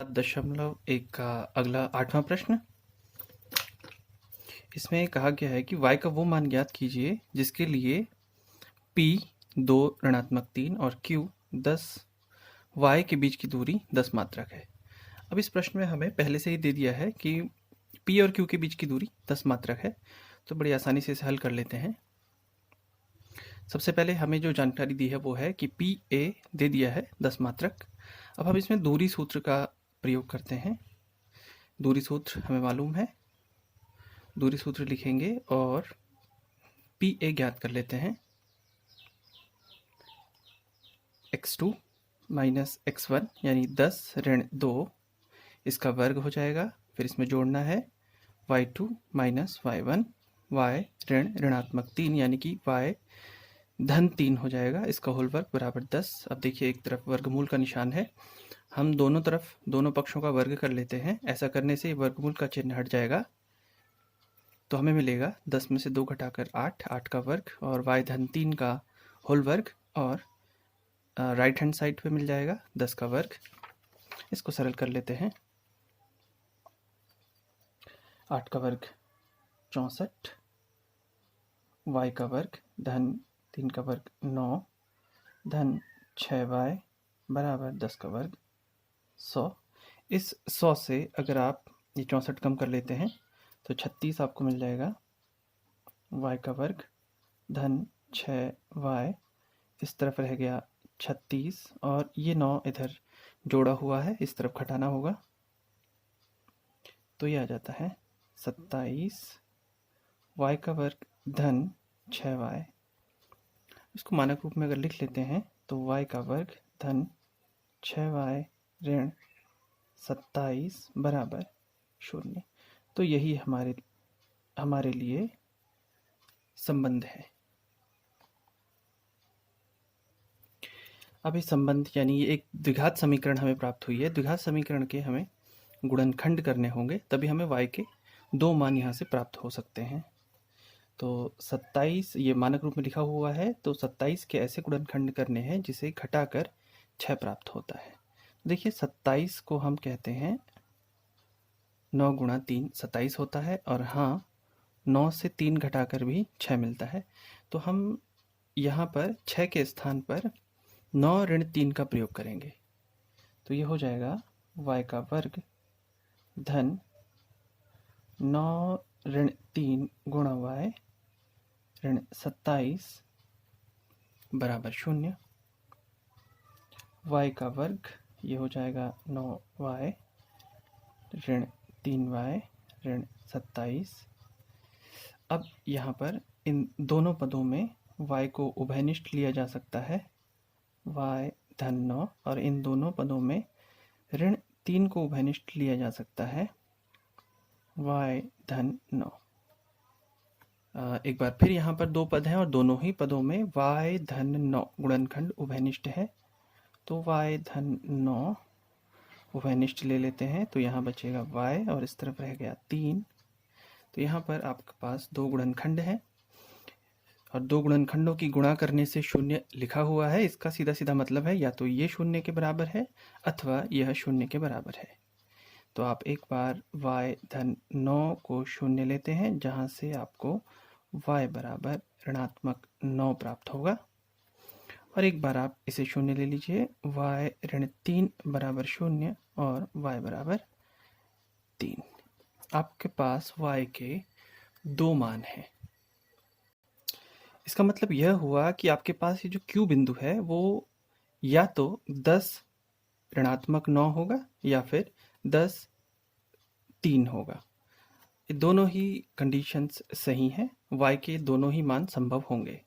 7.1 का अगला 8वां प्रश्न। इसमें कहा गया है कि y का वो मान ज्ञात कीजिए जिसके लिए p 2 ऋणात्मक 3 और q 10 y के बीच की दूरी 10 मात्रक है। अब इस प्रश्न में हमें पहले से ही दे दिया है कि p और q के बीच की दूरी 10 मात्रक है, तो बड़ी आसानी से इसे हल कर लेते हैं। सबसे पहले हमें जो जानकारी दी है वो है कि पी ए दे दिया है 10 मात्रक। अब हम इसमें दूरी सूत्र का प्रयोग करते हैं। दूरी सूत्र हमें मालूम है, दूरी सूत्र लिखेंगे और पी ए ज्ञात कर लेते हैं। x2 माइनस x1 यानी 10 ऋण 2 इसका वर्ग हो जाएगा। फिर इसमें जोड़ना है y2 माइनस y1 y ऋण ऋणात्मक 3 यानी कि y धन 3 हो जाएगा। इसका होल वर्ग बराबर 10। अब देखिए एक तरफ वर्गमूल का निशान है, हम दोनों तरफ दोनों पक्षों का वर्ग कर लेते हैं। ऐसा करने से वर्गमूल का चिन्ह हट जाएगा, तो हमें मिलेगा 10 में से 2 घटाकर 8, 8 का वर्ग और y धन 3 का होल वर्ग, और राइट हैंड साइड पे मिल जाएगा 10 का वर्ग। इसको सरल कर लेते हैं। 8 का वर्ग 64, y का वर्ग धन 3 का वर्ग 9 धन 6y बराबर 10 का वर्ग 100। इस 100 से अगर आप ये 64 कम कर लेते हैं तो 36 आपको मिल जाएगा। y का वर्ग धन 6y, इस तरफ रह गया 36 और ये 9 इधर जोड़ा हुआ है, इस तरफ घटाना होगा, तो ये आ जाता है 27 y का वर्ग धन 6y। इसको मानक रूप में अगर लिख लेते हैं तो y का वर्ग धन 6y ऋण 27 बराबर 0। तो यही हमारे लिए संबंध है। अब इस संबंध यानी एक द्विघात समीकरण हमें प्राप्त हुई है। द्विघात समीकरण के हमें गुणनखंड करने होंगे, तभी हमें y के 2 मान यहाँ से प्राप्त हो सकते हैं। तो 27 ये मानक रूप में लिखा हुआ है, तो 27 के ऐसे गुणनखंड करने हैं जिसे घटाकर 6 प्राप्त होता है। देखिए 27 को हम कहते हैं 9 गुणा 3 27 होता है, और हाँ 9 से 3 घटाकर भी 6 मिलता है। तो हम यहाँ पर 6 के स्थान पर 9 ऋण 3 का प्रयोग करेंगे, तो ये हो जाएगा y का वर्ग धन 9 ऋण 3 गुणा y ऋण 27 बराबर 0। y का वर्ग ये हो जाएगा 9y ऋण 3y ऋण 27। अब यहाँ पर इन दोनों पदों में y को उभयनिष्ठ लिया जा सकता है, y धन 9, और इन दोनों पदों में ऋण 3 को उभयनिष्ठ लिया जा सकता है, y धन 9। एक बार फिर यहाँ पर 2 पद हैं और दोनों ही पदों में y धन 9 गुणनखंड उभयनिष्ठ है, तो y धन 9 उभयनिष्ठ ले लेते हैं, तो यहाँ बचेगा y और इस तरफ रह गया 3। तो यहाँ पर आपके पास 2 गुणनखंड हैं और 2 गुणनखंडों की गुणा करने से 0 लिखा हुआ है। इसका सीधा सीधा मतलब है या तो ये 0 के बराबर है अथवा यह 0 के बराबर है। तो आप एक बार y धन 9 को 0 लेते हैं, जहाँ से आपको y बराबर ऋणात्मक 9 प्राप्त होगा, और एक बार आप इसे 0 ले लीजिए, y ऋण 3 बराबर 0 और y बराबर 3। आपके पास y के 2 मान हैं। इसका मतलब यह हुआ कि आपके पास ये जो Q बिंदु है वो या तो 10 ऋणात्मक 9 होगा या फिर 10 3 होगा। ये दोनों ही कंडीशंस सही हैं, y के दोनों ही मान संभव होंगे।